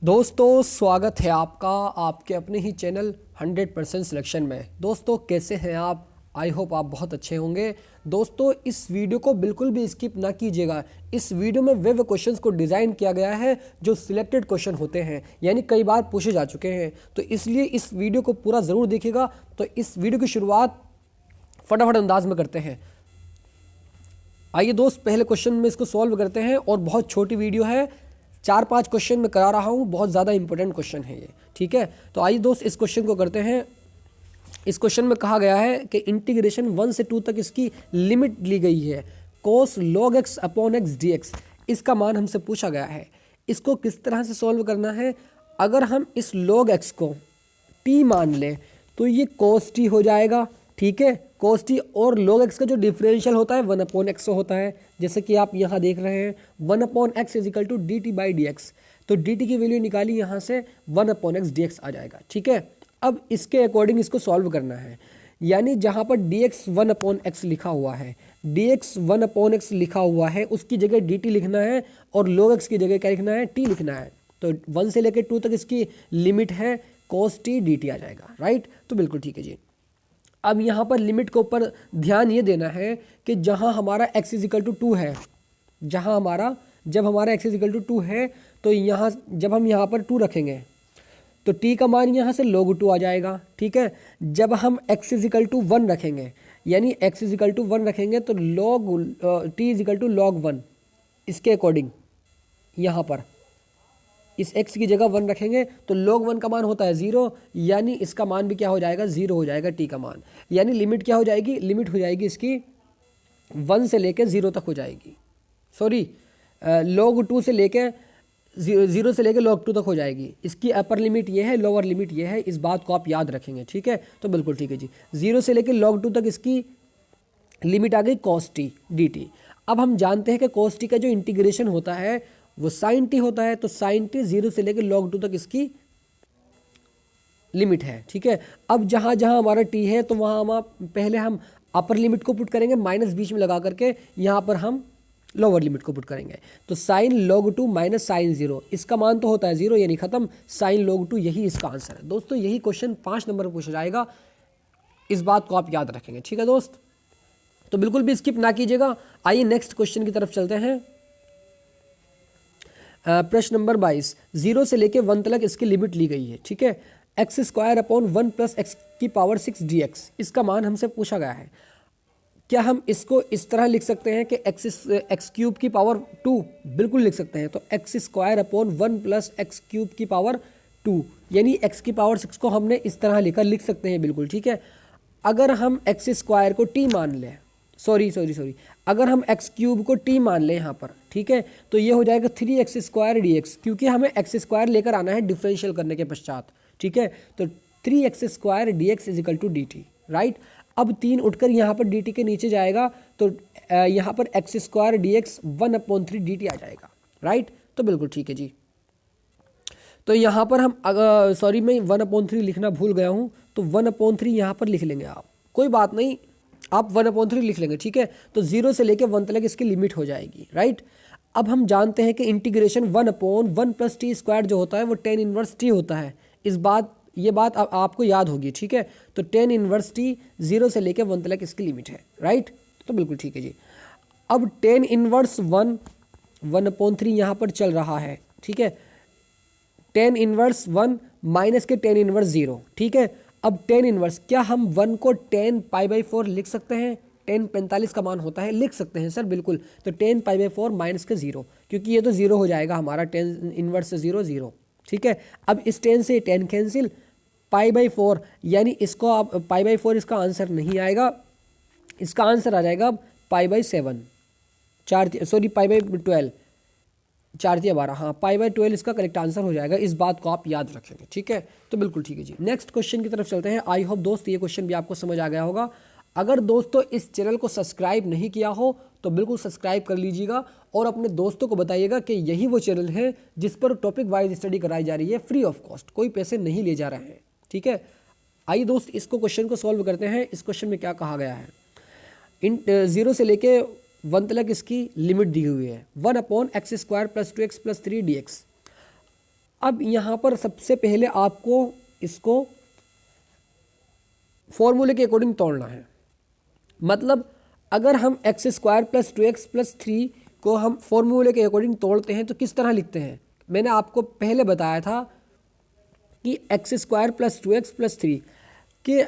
दोस्तों स्वागत है आपका आपके अपने ही चैनल 100% सिलेक्शन में। दोस्तों कैसे हैं आप? आई होप आप बहुत अच्छे होंगे। दोस्तों इस वीडियो को बिल्कुल भी स्किप ना कीजिएगा। इस वीडियो में वे क्वेश्चंस को डिज़ाइन किया गया है जो सिलेक्टेड क्वेश्चन होते हैं, यानी कई बार पूछे जा चुके हैं, तो इसलिए इस वीडियो को पूरा ज़रूर देखिएगा। तो इस वीडियो की शुरुआत फटाफट अंदाज में करते हैं। आइए दोस्त पहले क्वेश्चन में इसको सॉल्व करते हैं, और बहुत छोटी वीडियो है, 4-5 क्वेश्चन में करा रहा हूँ, बहुत ज़्यादा इंपॉर्टेंट क्वेश्चन है ये, ठीक है। तो आइए दोस्त इस क्वेश्चन को करते हैं। इस क्वेश्चन में कहा गया है कि इंटीग्रेशन 1 से 2 तक इसकी लिमिट ली गई है, cos log x upon x dx। इसका मान हमसे पूछा गया है। इसको किस तरह से सॉल्व करना है? अगर हम इस log x को t मान लें तो ये cos t हो जाएगा, ठीक है। cos t और log x का जो डिफरेंशियल होता है 1 अपॉन एक्स होता है, जैसे कि आप यहाँ देख रहे हैं 1 upon x is equal to d t by d x. तो डी टी की वैल्यू निकाली, यहाँ से 1 अपॉन एक्स डी एक्स आ जाएगा, ठीक है। अब इसके अकॉर्डिंग इसको सॉल्व करना है, यानी जहाँ पर डी एक्स 1 अपॉन एक्स लिखा हुआ है, डी एक्स 1 अपॉन एक्स लिखा हुआ है, उसकी जगह डी टी लिखना है, और log x की जगह क्या लिखना है? टी लिखना है। तो 1 से लेकर 2 तक इसकी लिमिट है, cos t dt आ जाएगा, राइट। तो बिल्कुल ठीक है जी। अब यहाँ पर लिमिट के ऊपर ध्यान ये देना है कि जहाँ हमारा x इज इक्वल टू 2 है, जब हमारा x इज इक्वल टू 2 है, तो यहाँ जब हम यहाँ पर 2 रखेंगे तो t का मान यहाँ से log 2 आ जाएगा, ठीक है। जब हम x इज इक्वल टू 1 रखेंगे, यानी x इज इक्वल टू 1 रखेंगे, तो t is equal to log 1। इसके अकॉर्डिंग यहाँ पर इस x की जगह 1 रखेंगे तो log 1 का मान होता है 0, यानी इसका मान भी क्या हो जाएगा? 0 हो जाएगा t का मान। यानी लिमिट क्या हो जाएगी? लिमिट हो जाएगी इसकी 1 से लेकर 0 तक हो जाएगी, सॉरी log 2 से लेकर 0 से लेकर log 2 तक हो जाएगी। इसकी अपर लिमिट ये है, लोअर लिमिट ये है, इस बात को आप याद रखेंगे, ठीक है। तो बिल्कुल ठीक है जी। 0 से लेकर log 2 तक इसकी लिमिट आ गई cos t dt। अब हम जानते हैं कि cos t का जो इंटीग्रेशन होता है वो sin t होता है, तो sin t 0 से लेकर log 2 तक इसकी लिमिट है, ठीक है। अब जहाँ जहाँ हमारा t है तो वहाँ हम पहले अपर लिमिट को पुट करेंगे, माइनस बीच में लगा करके यहाँ पर हम लोअर लिमिट को पुट करेंगे। तो sin log 2 माइनस sin 0, इसका मान तो होता है 0, यानी खत्म। sin log 2 यही इसका आंसर है। दोस्तों यही क्वेश्चन 5 नंबर पर पूछा जाएगा, इस बात को आप याद रखेंगे, ठीक है दोस्त। तो बिल्कुल भी स्किप ना कीजिएगा। आइए नेक्स्ट क्वेश्चन की तरफ चलते हैं। प्रश्न नंबर 22, 0 से लेके 1 तक इसकी लिमिट ली गई है, ठीक है। X square upon 1 plus x की पावर 6 डी एक्स, इसका मान हमसे पूछा गया है। क्या हम इसको इस तरह लिख सकते हैं कि एक्स क्यूब की पावर 2? बिल्कुल लिख सकते हैं। तो x square upon 1 plus x cube की पावर 2, यानी एक्स की पावर 6 को हमने इस तरह लिख सकते हैं, बिल्कुल ठीक है। अगर हम एक्स स्क्वायर को टी मान लें, सॉरी अगर हम एक्स क्यूब को टी मान लें यहाँ पर, ठीक है, तो ये हो जाएगा 3x स्क्वायर डी एक्स, क्योंकि हमें एक्स स्क्वायर लेकर आना है डिफरेंशियल करने के पश्चात, ठीक है। तो 3x square d x is equal to d t, right. अब 3 उठकर यहाँ पर डी टी के नीचे जाएगा, तो यहाँ पर x square d x 1/3 d t आ जाएगा, राइट। तो बिल्कुल ठीक है जी। तो यहाँ पर हम सॉरी मैं 1/3 लिखना भूल गया हूँ, तो 1/3 यहाँ पर लिख लेंगे आप, कोई बात नहीं, आप 1/3 लिख लेंगे, ठीक है। तो 0 से लेकर 1 तक इसकी लिमिट हो जाएगी, राइट। अब हम जानते हैं कि इंटीग्रेशन 1/1 प्लस टी स्क्वायर जो होता है वो tan इनवर्स टी होता है। ये बात आपको याद होगी, ठीक है। तो tan इनवर्स टी 0 से लेकर 1 तक इसकी लिमिट है, राइट। तो बिल्कुल ठीक है जी। अब tan इनवर्स 1/3 यहाँ पर चल रहा है, ठीक है। tan इनवर्स 1 माइनस के tan इनवर्स 0, ठीक है। अब tan इनवर्स, क्या हम 1 को tan π/4 लिख सकते हैं? tan 45 का मान होता है, लिख सकते हैं सर, बिल्कुल। तो tan π/4 माइनस के 0, क्योंकि ये तो 0 हो जाएगा हमारा, tan इनवर्स से 0 0, ठीक है। अब इस tan से tan कैंसिल, π/4, यानी इसको आप π/4 इसका आंसर नहीं आएगा, इसका आंसर आ जाएगा π/7, π/12, 4×12, हाँ π/12 इसका करेक्ट आंसर हो जाएगा। इस बात को आप याद रखेंगे, ठीक है। तो बिल्कुल ठीक है जी। नेक्स्ट क्वेश्चन की तरफ चलते हैं। आई होप दोस्त ये क्वेश्चन भी आपको समझ आ गया होगा। अगर दोस्तों इस चैनल को सब्सक्राइब नहीं किया हो तो बिल्कुल सब्सक्राइब कर लीजिएगा, और अपने दोस्तों को बताइएगा कि यही वो चैनल है जिस पर टॉपिक वाइज स्टडी कराई जा रही है, फ्री ऑफ कॉस्ट, कोई पैसे नहीं ले जा रहे हैं, ठीक है। आइए दोस्त इसको क्वेश्चन को सॉल्व करते हैं। इस क्वेश्चन में क्या कहा गया है? 0 से लेके 1 तक इसकी लिमिट दी हुई है, 1/x² + 2x + 3 dx। अब यहाँ पर सबसे पहले आपको इसको फॉर्मूले के अकॉर्डिंग तोड़ना है। मतलब अगर हम x square plus 2x plus 3 को हम फॉर्मूले के अकॉर्डिंग तोड़ते हैं तो किस तरह लिखते हैं। मैंने आपको पहले बताया था कि x square plus 2x plus 3 कि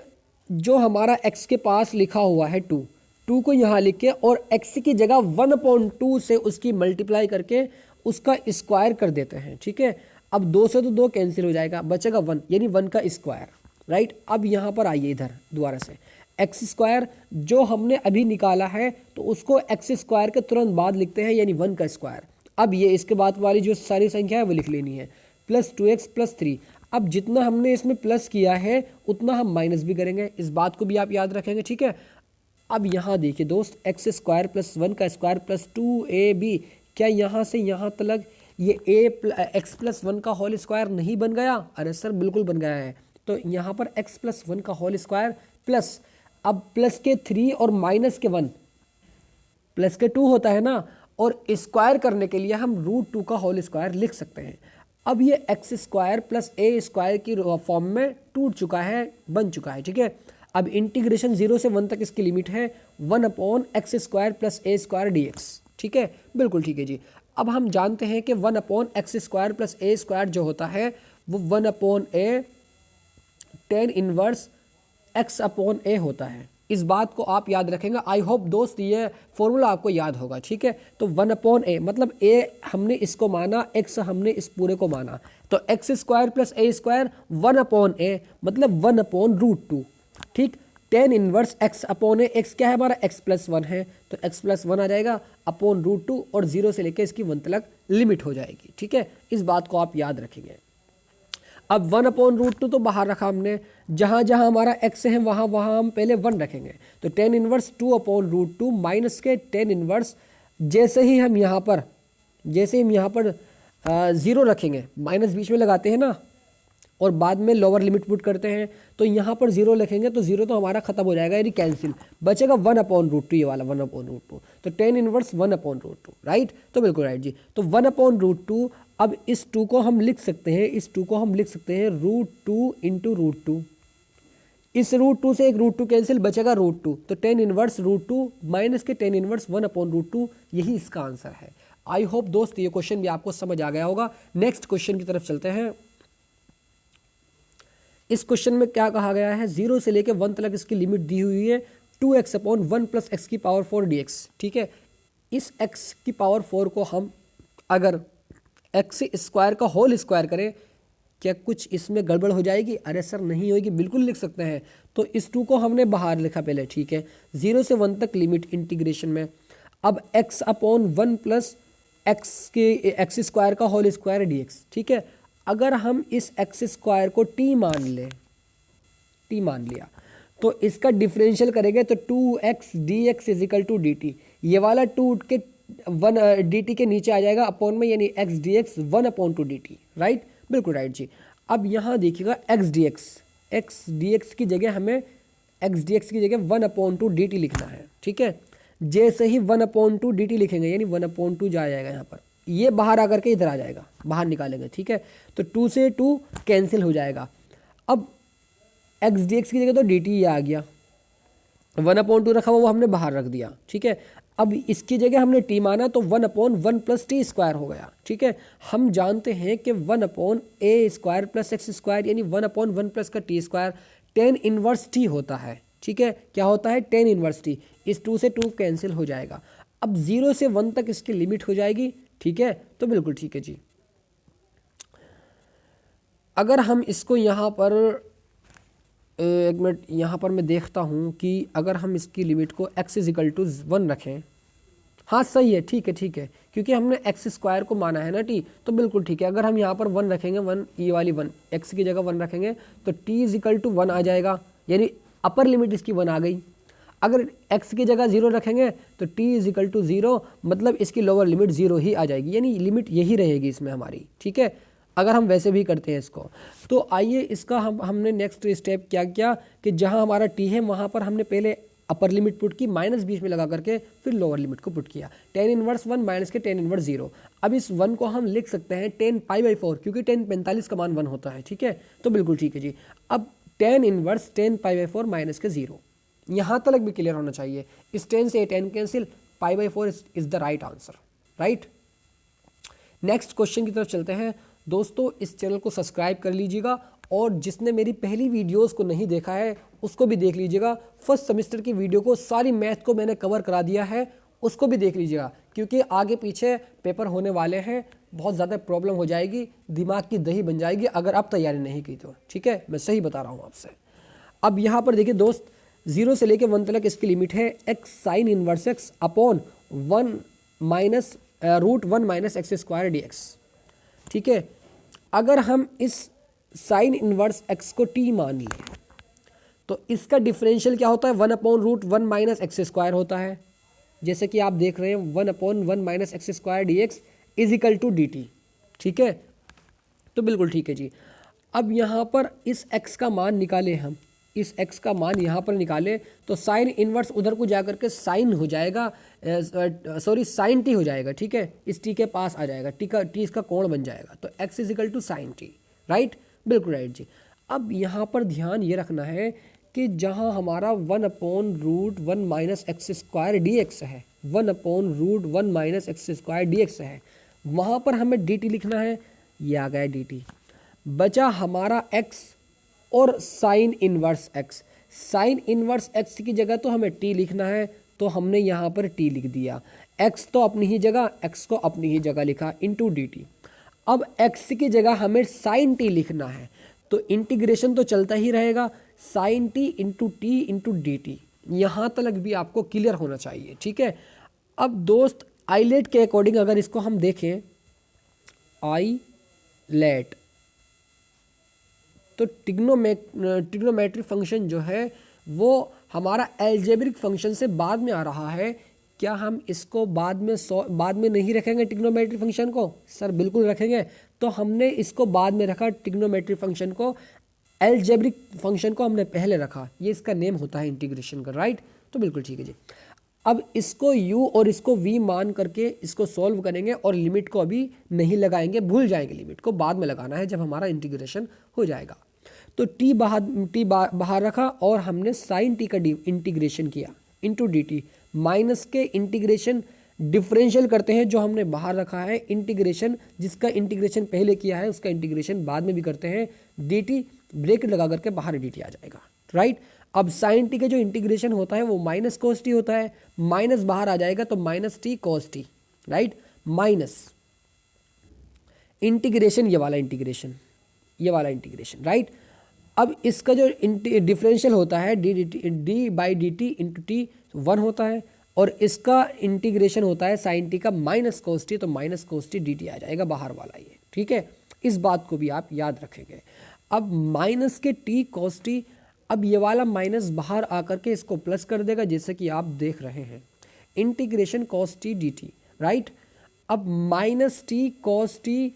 जो हमारा x के पास लिखा हुआ है 2 को यहाँ लिख के और x की जगह 1/2 से उसकी मल्टीप्लाई करके उसका स्क्वायर कर देते हैं। ठीक है, अब 2 से तो 2 कैंसिल हो जाएगा, बचेगा 1 यानी 1 का स्क्वायर। राइट, अब यहाँ पर आइए इधर दोबारा से एक्स स्क्वायर जो हमने अभी निकाला है तो उसको एक्स स्क्वायर के तुरंत बाद लिखते हैं यानी 1 का स्क्वायर। अब ये इसके बाद वाली जो सारी संख्या है वो लिख लेनी है प्लस 2x प्लस 3। अब जितना हमने इसमें प्लस किया है उतना हम माइनस भी करेंगे, इस बात को भी आप याद रखेंगे। ठीक है, अब यहाँ देखिए दोस्त एक्स स्क्वायर प्लस 1 का स्क्वायर प्लस 2ab, क्या यहाँ से यहाँ तक ये एक्स प्लस 1 का होल स्क्वायर नहीं बन गया। अरे सर बिल्कुल बन गया है। तो यहाँ पर एक्स प्लस 1 का होल स्क्वायर प्लस, अब प्लस के 3 और माइनस के 1 प्लस के 2 होता है ना, और स्क्वायर करने के लिए हम √2 का होल स्क्वायर लिख सकते हैं। अब ये एक्स स्क्वायर प्लस ए स्क्वायर की फॉर्म में टूट चुका है, बन चुका है। ठीक है, अब इंटीग्रेशन 0 से 1 तक इसकी लिमिट है 1/x स्क्वायर प्लस ए स्क्वायर dx। ठीक है, बिल्कुल ठीक है जी। अब हम जानते हैं कि 1/x स्क्वायर प्लस ए स्क्वायर जो होता है वो 1/a tan इनवर्स x/a होता है। इस बात को आप याद रखेंगे। आई होप दोस्त ये फॉर्मूला आपको याद होगा। ठीक है, तो 1/a मतलब a हमने इसको माना, x हमने इस पूरे को माना, तो एक्स स्क्वायर प्लस ए स्क्वायर 1/a मतलब 1/√2। ठीक, tan इनवर्स x/a, x क्या है हमारा x प्लस 1 है तो x प्लस 1 आ जाएगा अपॉन √2 और 0 से लेकर इसकी 1 तक लिमिट हो जाएगी। ठीक है, इस बात को आप याद रखेंगे। अब 1/√2 तो बाहर रखा हमने, जहाँ जहाँ हमारा x है वहाँ वहाँ हम पहले 1 रखेंगे, तो tan इनवर्स 2/√2 माइनस के tan इनवर्स, जैसे ही हम यहाँ पर 0 रखेंगे, माइनस बीच में लगाते हैं ना और बाद में लोअर लिमिट पुट करते हैं, तो यहाँ पर 0 लिखेंगे तो 0 तो हमारा खत्म हो जाएगा यानी कैंसिल, बचेगा 1/√2, ये वाला 1/√2, तो tan इनवर्स 1/√2। राइट, तो बिल्कुल राइट जी। तो 1/√2, अब इस 2 को हम लिख सकते हैं, इस 2 को हम लिख सकते हैं √2 इंटू √2, इस √2 से एक √2 कैंसिल, बचेगा √2, तो tan इनवर्स √2 माइनस के tan इनवर्स 1/√2, यही इसका आंसर है। आई होप दोस्त ये क्वेश्चन भी आपको समझ आ गया होगा। नेक्स्ट क्वेश्चन की तरफ चलते हैं। इस क्वेश्चन में क्या कहा गया है, 0 से लेकर 1 तक इसकी लिमिट दी हुई है 2x/1 प्लस x की पावर 4 dx। ठीक है, इस x की पावर 4 को हम अगर x स्क्वायर का होल स्क्वायर करें, क्या कुछ इसमें गड़बड़ हो जाएगी। अरे सर नहीं होगी, बिल्कुल लिख सकते हैं। तो इस 2 को हमने बाहर लिखा पहले। ठीक है, 0 से 1 तक लिमिट इंटीग्रेशन में, अब x/1 प्लस एक्स स्क्वायर का होल स्क्वायर dx। ठीक है, अगर हम इस एक्स स्क्वायर को t मान लिया तो इसका डिफरेंशियल करेंगे तो 2x dx is equal to dt, ये वाला 2 उठ के 1 dt के नीचे आ जाएगा अपॉन में, यानी x dx 1/2 dt। राइट, बिल्कुल राइट जी। अब यहाँ देखिएगा x dx की जगह हमें 1/2 dt लिखना है। ठीक है, जैसे ही 1/2 dt लिखेंगे यानी 1/2 जा जाएगा, यहाँ पर ये बाहर आकर के इधर आ जाएगा, बाहर निकालेंगे। ठीक है, तो 2 से 2 कैंसिल हो जाएगा। अब x dx की जगह तो dt आ गया, 1/2 रखा हुआ वो हमने बाहर रख दिया। ठीक है, अब इसकी जगह हमने t माना तो 1/1 प्लस t स्क्वायर हो गया। ठीक है, हम जानते हैं कि 1/a square plus x square यानी 1/1 प्लस का t square tan inverse t होता है। ठीक है, क्या होता है tan इनवर्स t, इस 2 से 2 कैंसिल हो जाएगा। अब 0 से 1 तक इसकी लिमिट हो जाएगी। ठीक है, तो बिल्कुल ठीक है जी। अगर हम इसको यहाँ पर एक मिनट, यहाँ पर मैं देखता हूँ कि अगर हम इसकी लिमिट को x इज इक्वल टू 1 रखें, हाँ सही है, ठीक है, क्योंकि हमने एक्स स्क्वायर को माना है ना t, तो बिल्कुल ठीक है। अगर हम यहाँ पर 1 रखेंगे, 1 ये वाली 1 x की जगह 1 रखेंगे तो t इज इक्वल टू 1 आ जाएगा, यानी अपर लिमिट इसकी 1 आ गई। अगर x की जगह 0 रखेंगे तो t इज इक्वल टू 0, मतलब इसकी लोअर लिमिट 0 ही आ जाएगी, यानी लिमिट यही रहेगी इसमें हमारी। ठीक है, अगर हम वैसे भी करते हैं इसको, तो आइए इसका हमने नेक्स्ट स्टेप क्या किया कि जहां हमारा t है वहां पर हमने पहले अपर लिमिट पुट की, माइनस बीच में लगा करके फिर लोअर लिमिट को पुट किया। tan इनवर्स 1 माइनस के tan इनवर्स 0। अब इस 1 को हम लिख सकते हैं tan π/4, क्योंकि tan 45 का मान 1 होता है, ठीक है। तो बिल्कुल ठीक है जी। अब tan इनवर्स tan π/4 माइनस के 0, यहाँ तक भी क्लियर होना चाहिए। इस tan से tan cancel, π/4 is the right answer, right. Next question की तरफ चलते हैं। दोस्तों इस चैनल को सब्सक्राइब कर लीजिएगा, और जिसने मेरी पहली वीडियोस को नहीं देखा है उसको भी देख लीजिएगा। फर्स्ट सेमेस्टर की वीडियो को सारी मैथ को मैंने कवर करा दिया है, उसको भी देख लीजिएगा, क्योंकि आगे पीछे पेपर होने वाले हैं, बहुत ज़्यादा प्रॉब्लम हो जाएगी, दिमाग की दही बन जाएगी अगर आप तैयारी नहीं की तो, ठीक है। मैं सही बता रहा हूँ आपसे। अब यहाँ पर देखिए दोस्त, 0 से लेकर 1 तक इसकी लिमिट है x sine inverse x upon 1 minus √1 minus x square dx, ठीक है। अगर हम इस साइन इनवर्स x को t मान लें तो इसका डिफरेंशियल क्या होता है, 1/√1 माइनस एक्स स्क्वायर होता है, जैसे कि आप देख रहे हैं 1/1 minus x square dx is equal to dt, ठीक है। तो बिल्कुल ठीक है जी। अब यहाँ पर इस x का मान निकालें हम, इस x का मान यहाँ पर निकालें तो साइन इनवर्स उधर को जाकर के साइन हो जाएगा, साइन t हो जाएगा, ठीक है। इस t के पास आ जाएगा, t इसका कोण बन जाएगा, तो x is equal to sine t, right, बिल्कुल राइट जी। अब यहाँ पर ध्यान ये रखना है कि जहाँ हमारा 1/√1 माइनस एक्स स्क्वायर dx है, 1/√1 माइनस एक्स स्क्वायर dx है, वहाँ पर हमें dt लिखना है। ये आ गया dt। बचा हमारा x और sine inverse x। Sine inverse x की जगह तो हमें t लिखना है, तो हमने यहाँ पर t लिख दिया। x तो अपनी ही जगह, x को अपनी ही जगह लिखा इंटू dt। अब x की जगह हमें साइन t लिखना है, तो इंटीग्रेशन तो चलता ही रहेगा, sine t into t into d t. यहाँ तक भी आपको क्लियर होना चाहिए, ठीक है। अब दोस्त आईलेट के अकॉर्डिंग अगर इसको हम देखें, आईलेट तो ट्रिग्नोमेट्रिक फंक्शन जो है वो हमारा एल्जेब्रिक फंक्शन से बाद में आ रहा है। क्या हम इसको बाद में नहीं रखेंगे ट्रिग्नोमेट्रिक फंक्शन को? सर बिल्कुल रखेंगे। तो हमने इसको बाद में रखा, ट्रिग्नोमेट्रिक फंक्शन को, एल्जेब्रिक फंक्शन को हमने पहले रखा। ये इसका नेम होता है इंटीग्रेशन का, राइट। तो बिल्कुल ठीक है जी। अब इसको u और इसको v मान करके इसको सॉल्व करेंगे, और लिमिट को अभी नहीं लगाएंगे, भूल जाएंगे, लिमिट को बाद में लगाना है जब हमारा इंटीग्रेशन हो जाएगा। तो t बाहर रखा और हमने साइन t का इंटीग्रेशन किया इंटू डी टी, माइनस के इंटीग्रेशन डिफरेंशियल करते हैं जो हमने बाहर रखा है, इंटीग्रेशन जिसका इंटीग्रेशन पहले किया है उसका इंटीग्रेशन बाद में भी करते हैं, डी टी ब्रैकेट लगा करके बाहर डी टी आ जाएगा, राइट। अब साइन टी का जो इंटीग्रेशन होता है वो माइनस कोस टी होता है, माइनस बाहर आ जाएगा तो minus T cos t, right, minus integration ये वाला इंटीग्रेशन, राइट। अब इसका जो डिफरेंशियल होता है d by d t into t 1 होता है, और इसका इंटीग्रेशन होता है साइन टी का माइनस कोस टी, तो minus cos t d t आ जाएगा बाहर वाला ये, ठीक है। इस बात को भी आप याद रखेंगे। अब माइनस के टी कोस टी, अब ये वाला माइनस बाहर आकर के इसको प्लस कर देगा, जैसे कि आप देख रहे हैं इंटीग्रेशन कोस टी डी टी, राइट। अब माइनस टी कोस टी,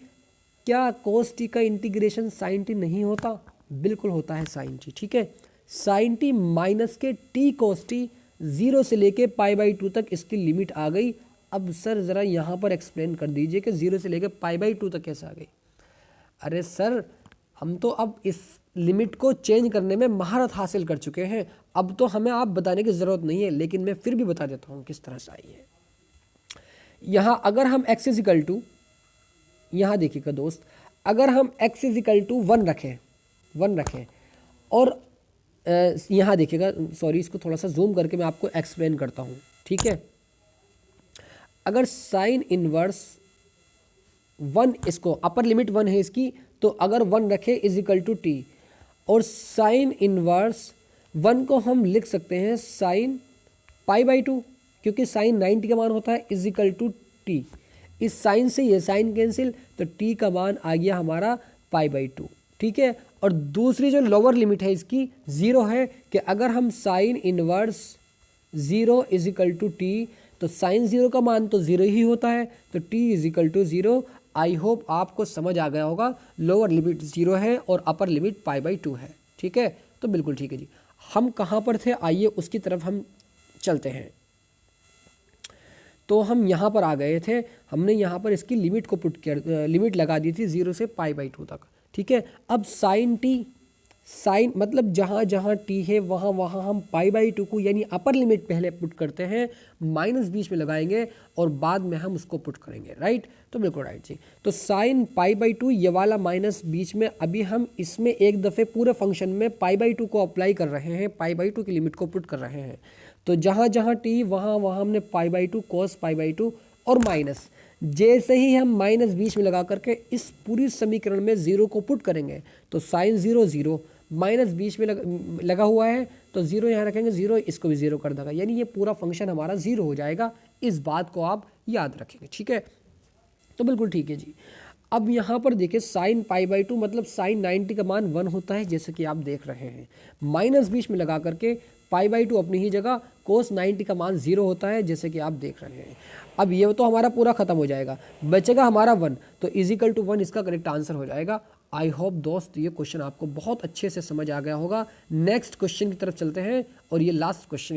क्या कोस टी का इंटीग्रेशन साइन टी नहीं होता? बिल्कुल होता है साइन टी, ठीक है। साइन टी माइनस के टी कोस टी, 0 से लेके π/2 तक इसकी लिमिट आ गई। अब सर ज़रा यहाँ पर एक्सप्लेन कर दीजिए कि 0 से लेके π/2 तक कैसे आ गई? अरे सर हम तो अब इस लिमिट को चेंज करने में महारत हासिल कर चुके हैं, अब तो हमें आप बताने की ज़रूरत नहीं है, लेकिन मैं फिर भी बता देता हूँ किस तरह से आई है। यहाँ अगर हम x इज इक्वल टू, यहाँ देखिएगा दोस्त, अगर हम x इज इक्वल टू 1 रखें और यहाँ देखिएगा, सॉरी इसको थोड़ा सा जूम करके मैं आपको एक्सप्लेन करता हूँ, ठीक है। अगर साइन इनवर्स 1, इसको अपर लिमिट 1 है इसकी, तो अगर 1 रखे इज इक्वल टू टी, और साइन इनवर्स 1 को हम लिख सकते हैं साइन π/2, क्योंकि साइन 90 का मान होता है इज इक्वल टू टी। इस साइन से ये साइन कैंसिल, तो टी का मान आ गया हमारा π/2, ठीक है। और दूसरी जो लोअर लिमिट है इसकी 0 है, कि अगर हम sine inverse 0 is equal to t, तो साइन 0 का मान तो 0 ही होता है, तो t is equal to 0। I hope आपको समझ आ गया होगा, लोअर लिमिट 0 है और अपर लिमिट π/2 है, ठीक है। तो बिल्कुल ठीक है जी। हम कहाँ पर थे, आइए उसकी तरफ हम चलते हैं। तो हम यहाँ पर आ गए थे, हमने यहाँ पर इसकी लिमिट को पुट किया, लिमिट लगा दी थी 0 से π/2 तक। ठीक है, अब साइन टी, साइन मतलब जहाँ जहाँ टी है वहाँ वहाँ हम π/2 को यानी अपर लिमिट पहले पुट करते हैं, माइनस बीच में लगाएंगे और बाद में हम उसको पुट करेंगे। राइट, तो बिल्कुल राइट जी। तो साइन π/2 ये वाला माइनस बीच में, अभी हम इसमें एक दफ़े पूरे फंक्शन में π/2 को अप्लाई कर रहे हैं, π/2 की लिमिट को पुट कर रहे हैं। तो जहाँ जहाँ टी वहाँ वहाँ हमने π/2 cos π/2 और माइनस, जैसे ही हम माइनस बीच में लगा करके इस पूरी समीकरण में 0 को पुट करेंगे तो साइन 0 0, माइनस बीच में लगा हुआ है तो 0 यहाँ रखेंगे, 0 इसको भी 0 कर देगा, यानी ये पूरा फंक्शन हमारा 0 हो जाएगा। इस बात को आप याद रखेंगे। ठीक है, तो बिल्कुल ठीक है जी। अब यहाँ पर देखिए साइन π/2 मतलब साइन 90 का मान 1 होता है, जैसे कि आप देख रहे हैं। माइनस बीच में लगा करके π/2 अपनी ही जगह, कोस 90 का मान 0 होता है, जैसे कि आप देख रहे हैं। अब ये तो हमारा पूरा खत्म हो जाएगा, बचेगा हमारा 1, तो इजिकल टू 1 इसका करेक्ट आंसर हो जाएगा। आई होप दोस्त ये क्वेश्चन आपको बहुत अच्छे से समझ आ गया होगा। नेक्स्ट क्वेश्चन की तरफ चलते हैं, और ये लास्ट क्वेश्चन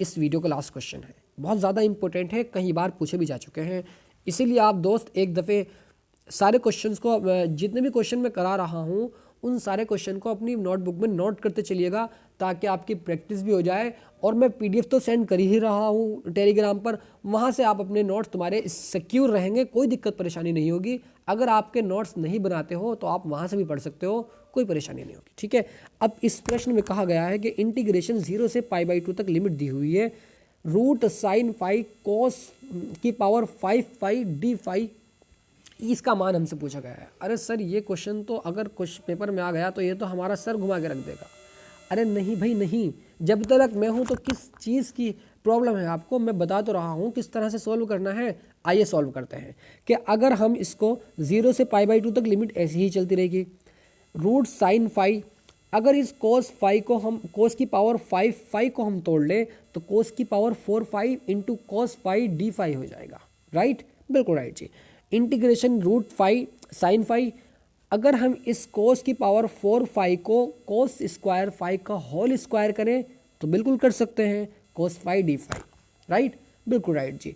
इस वीडियो का लास्ट क्वेश्चन है, बहुत ज़्यादा इंपॉर्टेंट है, कई बार पूछे भी जा चुके हैं। इसीलिए आप दोस्त एक दफ़े सारे क्वेश्चंस को, जितने भी क्वेश्चन मैं करा रहा हूँ उन सारे क्वेश्चन को अपनी नोटबुक में नोट करते चलिएगा, ताकि आपकी प्रैक्टिस भी हो जाए। और मैं PDF तो सेंड कर ही रहा हूँ टेलीग्राम पर, वहाँ से आप अपने नोट्स तुम्हारे सिक्योर रहेंगे, कोई दिक्कत परेशानी नहीं होगी। अगर आपके नोट्स नहीं बनाते हो तो आप वहाँ से भी पढ़ सकते हो, कोई परेशानी नहीं होगी। ठीक है, अब इस प्रश्न में कहा गया है कि इंटीग्रेशन 0 से π/2 तक लिमिट दी हुई है, रूट साइन फाई कोस की पावर 5 डी फाई, इसका मान हमसे पूछा गया है। अरे सर ये क्वेश्चन तो अगर क्वेश्चन पेपर में आ गया तो ये तो हमारा सर घुमा के रख देगा। अरे नहीं भाई नहीं, जब तक मैं हूँ तो किस चीज़ की प्रॉब्लम है आपको मैं बता तो रहा हूँ किस तरह से सॉल्व करना है। आइए सॉल्व करते हैं कि अगर हम इसको 0 से π/2 तक लिमिट ऐसी ही चलती रहेगी, रूट साइन फाई, अगर इस कोस फाई को हम, कोस की पावर 5 फाई को हम तोड़ लें तो कोस की power 4 phi into cos phi d phi हो जाएगा। राइट, बिल्कुल राइट जी। Integration root phi sine phi, अगर हम इस कोस की पावर 4 फाई को कोस स्क्वायर फाई का होल स्क्वायर करें तो बिल्कुल कर सकते हैं, cos phi d phi. Right, बिल्कुल राइट जी।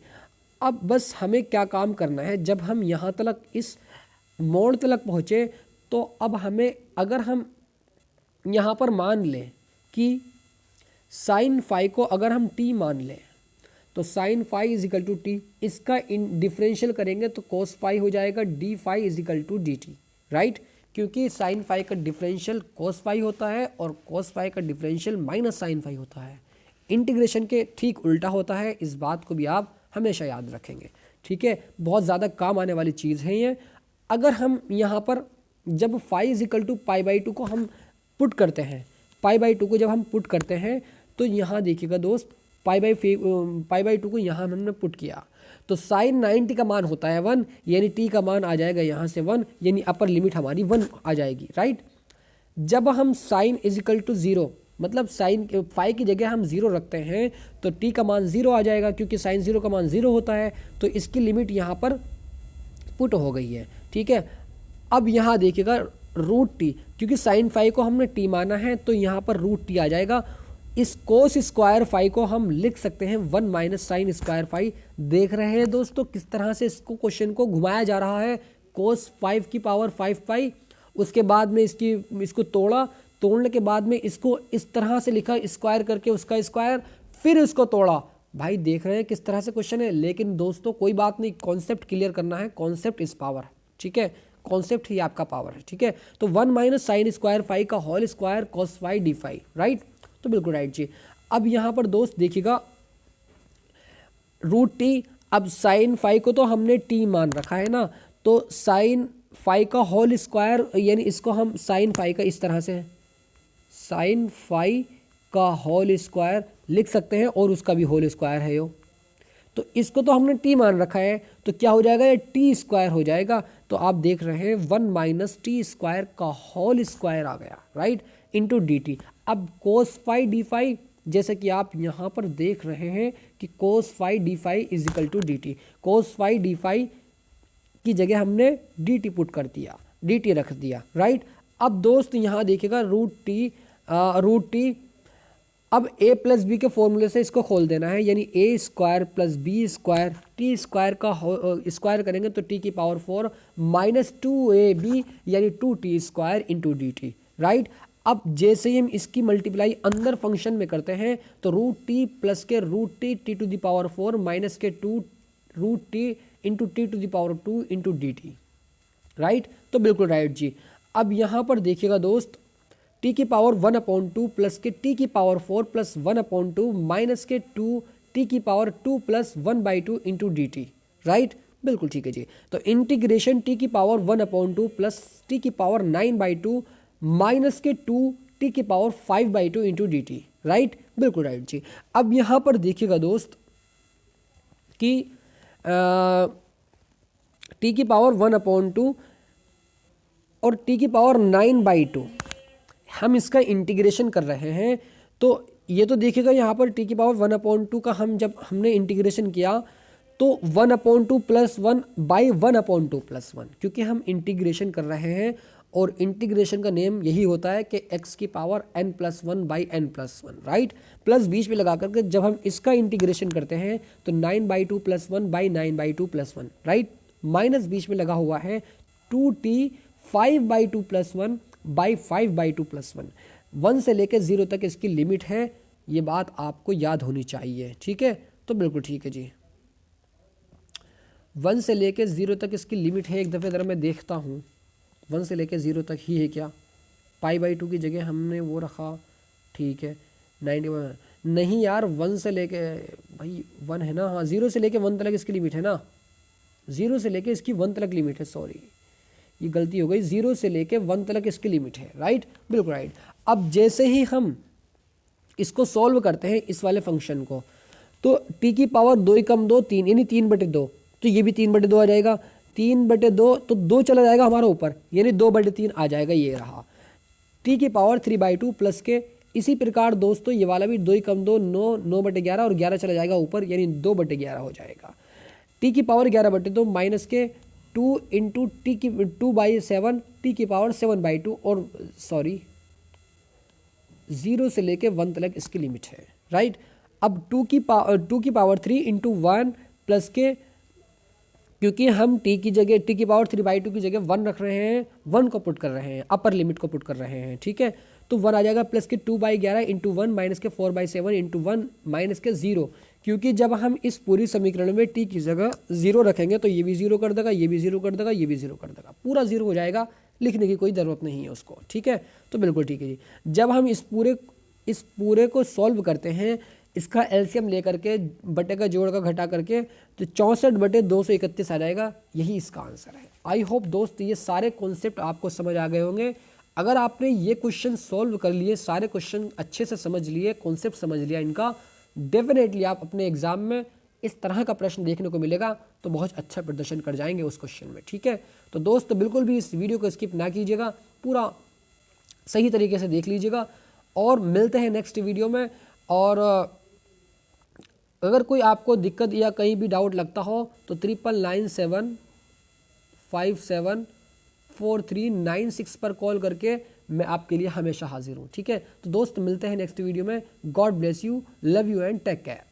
अब बस हमें क्या काम करना है, जब हम यहाँ तक इस मोड़ तक पहुँचे तो अब हमें, अगर हम यहाँ पर मान लें कि साइन फाई को अगर हम टी मान लें तो sine phi is equal to t, इसका डिफरेंशियल करेंगे तो कोस फाई हो जाएगा, d phi is equal to d t. Right, क्योंकि साइन फाई का डिफरेंशियल कोस फाई होता है और कोस फाई का डिफरेंशियल माइनस साइन फाई होता है, इंटीग्रेशन के ठीक उल्टा होता है। इस बात को भी आप हमेशा याद रखेंगे। ठीक है, बहुत ज़्यादा काम आने वाली चीज़ है ये। अगर हम यहाँ पर जब फाई इज इक्वल टू π/2 को हम पुट करते हैं, π/2 को जब हम पुट करते हैं तो यहाँ देखिएगा दोस्त, π/2 को यहाँ हमने पुट किया तो साइन 90 का मान होता है 1, यानी टी का मान आ जाएगा यहाँ से 1, यानी अपर लिमिट हमारी 1 आ जाएगी। राइट, जब हम साइन इज इक्वल टू 0 मतलब साइन फाई की जगह हम 0 रखते हैं तो टी का मान 0 आ जाएगा, क्योंकि साइन 0 का मान 0 होता है, तो इसकी लिमिट यहाँ पर पुट हो गई है। ठीक है, अब यहाँ देखिएगा रूट टी, क्योंकि साइन फाई को हमने टी माना है तो यहाँ पर रूट टी आ जाएगा। इस कोस स्क्वायर फाई को हम लिख सकते हैं 1 माइनस साइन स्क्वायर फाई। देख रहे हैं दोस्तों किस तरह से इसको क्वेश्चन को घुमाया जा रहा है, कोस 5 की पावर 5 फाई, उसके बाद में इसको तोड़ने के बाद में इसको इस तरह से लिखा, स्क्वायर करके उसका स्क्वायर, फिर इसको तोड़ा। भाई देख रहे हैं किस तरह से क्वेश्चन है, लेकिन दोस्तों कोई बात नहीं, कॉन्सेप्ट क्लियर करना है, कॉन्सेप्ट इज पावर। ठीक है, कॉन्सेप्ट ही आपका पावर है। ठीक है, तो 1 माइनस साइन स्क्वायर फाई का whole square cos phi d phi. Right, तो बिल्कुल राइट जी। अब यहाँ पर दोस्त देखिएगा रूट टी, अब साइन फाई को तो हमने टी मान रखा है ना, तो साइन फाई का होल स्क्वायर, यानी इसको हम साइन फाई का इस तरह से साइन फाई का होल स्क्वायर लिख सकते हैं, और उसका भी होल स्क्वायर है यो, तो इसको तो हमने टी मान रखा है, तो क्या हो जाएगा, ये टी स्क्वायर हो जाएगा। तो आप देख रहे हैं 1 माइनस टी स्क्वायर का होल स्क्वायर आ गया। Right, into d T. अब कोस फाई डी फाई, जैसे कि आप यहाँ पर देख रहे हैं कि cos phi d phi is equal to d t, cos phi d phi की जगह हमने डी टी पुट कर दिया, डी टी रख दिया। राइट, अब दोस्त यहाँ देखिएगा रूट टी अब a प्लस बी के फॉर्मूले से इसको खोल देना है, यानी a square plus b square, t square का स्क्वायर करेंगे तो टी की पावर 4 माइनस 2ab यानी 2t square into d t, right. अब जैसे ही हम इसकी मल्टीप्लाई अंदर फंक्शन में करते हैं तो रूट टी प्लस के root t t to the power 4 minus के 2 root t into t to the power 2 into d t, right. तो बिल्कुल राइट जी। अब यहाँ पर देखिएगा दोस्त, टी की पावर 1/2 प्लस के टी की पावर 4 प्लस 1/2 माइनस के 2 टी की power 2 plus 1/2 into d t, right. बिल्कुल ठीक है जी। तो इंटीग्रेशन टी की पावर 1/2 प्लस टी की पावर 9/2 माइनस के 2 टी की power 5/2 into d t, right. बिल्कुल राइट जी। अब यहाँ पर देखिएगा दोस्त कि टी की पावर 1/2 और टी की पावर 9/2 हम इसका इंटीग्रेशन कर रहे हैं। तो ये तो देखिएगा यहाँ पर टी की पावर 1/2 का हम जब हमने इंटीग्रेशन किया तो 1/2 प्लस 1 बाई 1/2 प्लस 1, क्योंकि हम इंटीग्रेशन कर रहे हैं और इंटीग्रेशन का नेम यही होता है कि x की power n plus 1 by n plus 1, right. Plus बीच में लगा करके जब हम इसका इंटीग्रेशन करते हैं तो 9/2 plus 1 by 9/2 plus 1, right. Minus बीच में लगा हुआ है 2t 5/2 प्लस 1 बाई 5/2 प्लस 1, 1 से लेकर 0 तक इसकी लिमिट है। ये बात आपको याद होनी चाहिए, ठीक है। तो बिल्कुल ठीक है जी, 1 से लेकर 0 तक इसकी लिमिट है। एक दफ़े ज़रा मैं देखता हूँ 1 से लेकर 0 तक ही है क्या, π/2 की जगह हमने वो रखा, ठीक है 91, नहीं यार 1 से लेके भाई 1 है ना, हाँ 0 से लेके 1 तक इसकी लिमिट है ना, 0 से लेके इसकी 1 तक लिमिट है, सॉरी ये गलती हो गई, 0 से लेके 1 तक इसकी लिमिट है, राइट। बिल्कुल राइट। अब जैसे ही हम इसको सॉल्व करते हैं इस वाले फंक्शन को, तो t की पावर 2 कम 2 3 यानी 3/2, तो ये भी 3/2 आ जाएगा, 3/2 तो 2 चला जाएगा हमारा ऊपर यानी 2/3 आ जाएगा, ये रहा। t की पावर 3/2 प्लस के इसी प्रकार दोस्तों ये वाला भी 2 कम 2 9 9/11 और 11 चला जाएगा ऊपर यानी 2/11 हो जाएगा। t की पावर 11/2 माइनस के 2 इंटू टी की 2/7 टी की पावर 7/2 और सॉरी 0 से लेके 1 तक इसकी लिमिट है, राइट। अब 2 की पावर 3 इंटू 1 प्लस के, क्योंकि हम t की जगह t की पावर 3/2 की जगह 1 रख रहे हैं, 1 को पुट कर रहे हैं, अपर लिमिट को पुट कर रहे हैं, ठीक है। तो 1 आ जाएगा प्लस के 2/11 इंटू 1 माइनस के 4/7 इंटू 1 माइनस के 0, क्योंकि जब हम इस पूरी समीकरण में t की जगह 0 रखेंगे तो ये भी 0 कर देगा, ये भी 0 कर देगा, ये भी 0 कर देगा, पूरा 0 हो जाएगा, लिखने की कोई ज़रूरत नहीं है उसको, ठीक है। तो बिल्कुल ठीक है जी। जब हम इस पूरे को सॉल्व करते हैं, इसका एलसीएम लेकर के बटे का जोड़ का घटा करके तो 64/231 आ जाएगा, यही इसका आंसर है। आई होप दोस्त ये सारे कॉन्सेप्ट आपको समझ आ गए होंगे। अगर आपने ये क्वेश्चन सॉल्व कर लिए, सारे क्वेश्चन अच्छे से समझ लिए, कॉन्सेप्ट समझ लिया इनका, डेफिनेटली आप अपने एग्जाम में इस तरह का प्रश्न देखने को मिलेगा तो बहुत अच्छा प्रदर्शन कर जाएंगे उस क्वेश्चन में, ठीक है। तो दोस्त बिल्कुल भी इस वीडियो को स्किप ना कीजिएगा, पूरा सही तरीके से देख लीजिएगा और मिलते हैं नेक्स्ट वीडियो में। और अगर कोई आपको दिक्कत या कहीं भी डाउट लगता हो तो 9997574396 पर कॉल करके मैं आपके लिए हमेशा हाजिर हूँ, ठीक है। तो दोस्त मिलते हैं नेक्स्ट वीडियो में। God bless you, love you and take care.